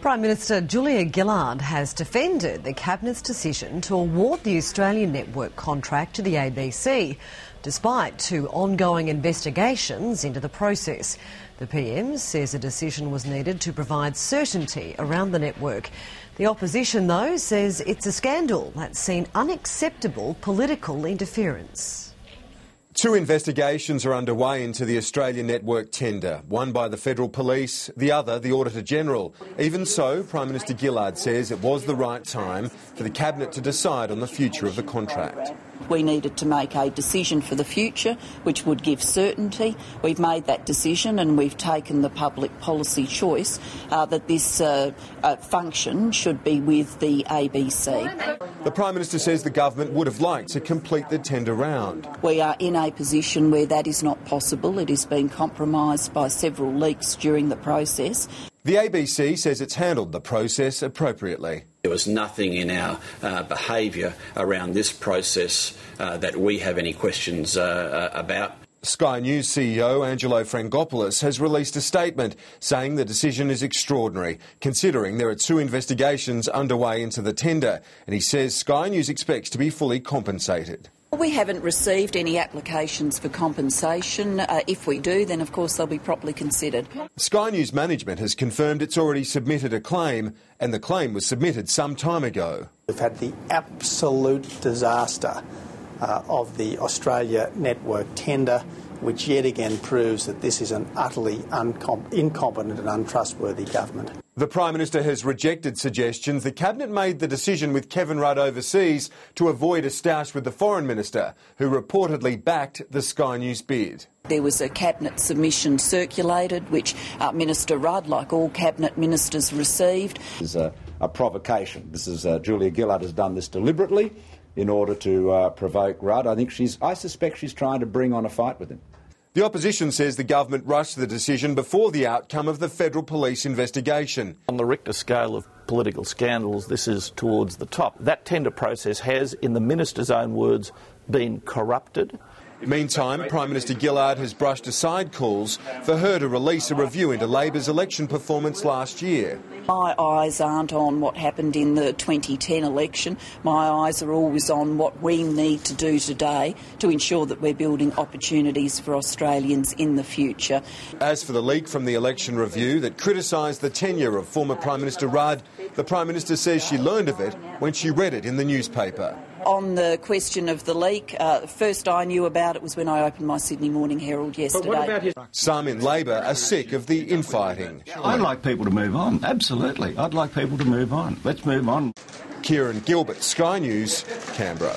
Prime Minister Gillard has defended the Cabinet's decision to award the Australian network contract to the ABC, despite two ongoing investigations into the process. The PM says a decision was needed to provide certainty around the network. The opposition, though, says it's a scandal that's seen unacceptable political interference. Two investigations are underway into the Australian network tender, one by the Federal Police, the other the Auditor-General. Even so, Prime Minister Gillard says it was the right time for the Cabinet to decide on the future of the contract. We needed to make a decision for the future which would give certainty. We've made that decision and we've taken the public policy choice that this function should be with the ABC. The Prime Minister says the government would have liked to complete the tender round. We are in a position where that is not possible. It has been compromised by several leaks during the process. The ABC says it's handled the process appropriately. There was nothing in our behaviour around this process that we have any questions about. Sky News CEO Angelo Frangopoulos has released a statement saying the decision is extraordinary, considering there are two investigations underway into the tender, and he says Sky News expects to be fully compensated. We haven't received any applications for compensation. If we do, then of course they'll be properly considered. Sky News management has confirmed it's already submitted a claim, and the claim was submitted some time ago. We've had the absolute disaster of the Australia network tender, which yet again proves that this is an utterly incompetent and untrustworthy government. The Prime Minister has rejected suggestions the Cabinet made the decision with Kevin Rudd overseas to avoid a stoush with the Foreign Minister, who reportedly backed the Sky News bid. There was a Cabinet submission circulated, which Minister Rudd, like all Cabinet ministers, received. This is a provocation. This is Julia Gillard has done this deliberately in order to provoke Rudd. I suspect she's trying to bring on a fight with him. The opposition says the government rushed the decision before the outcome of the Federal Police investigation. On the Richter scale of political scandals, this is towards the top. That tender process has, in the minister's own words, been corrupted. Meantime, Prime Minister Gillard has brushed aside calls for her to release a review into Labor's election performance last year. My eyes aren't on what happened in the 2010 election. My eyes are always on what we need to do today to ensure that we're building opportunities for Australians in the future. As for the leak from the election review that criticised the tenure of former Prime Minister Rudd, the Prime Minister says she learned of it when she read it in the newspaper. On the question of the leak, first I knew about it was when I opened my Sydney Morning Herald yesterday. But what about Some in Labor are sick of the infighting. I'd like people to move on, absolutely. I'd like people to move on. Let's move on. Kieran Gilbert, Sky News, Canberra.